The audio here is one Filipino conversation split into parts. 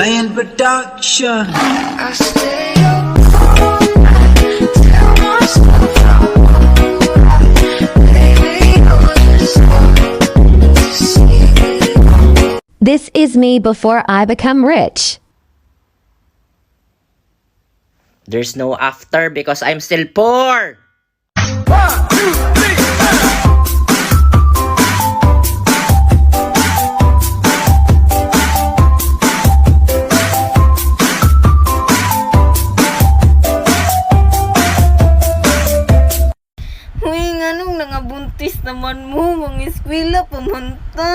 Land production. I stay up all night, tell myself baby, you're just one to see it. This is me before I become rich. There's no after because I'm still poor. Uy, nga nung nangabuntis naman mo, mang eskwela pumunta.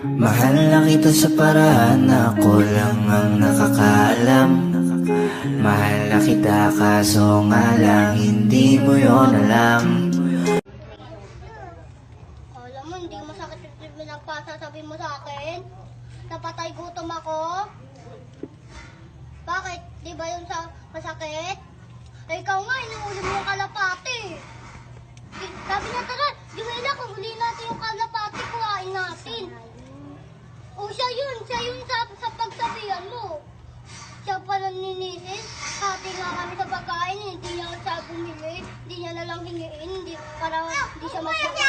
Mahal na kita sa paraan na ako lang ang nakakaalam. Mahal na kita kaso nga lang hindi mo yon alam. Alam mo, hindi masakit yung pinagpasasabi mo sa akin? Napatay gutom ako? Bakit? Di ba yun sa masakit? Eh, ikaw nga, inuuli mo yung kalapati. Sabi niya, tara, Juela, kung huli natin yung kalapati, kuhain natin. O, siya yun sa pagsabihan mo. Siya pala ninisin, hati nga kami sa pagkain, hindi niya siya bumili, hindi niya nalang hingiin, para hindi siya masaya.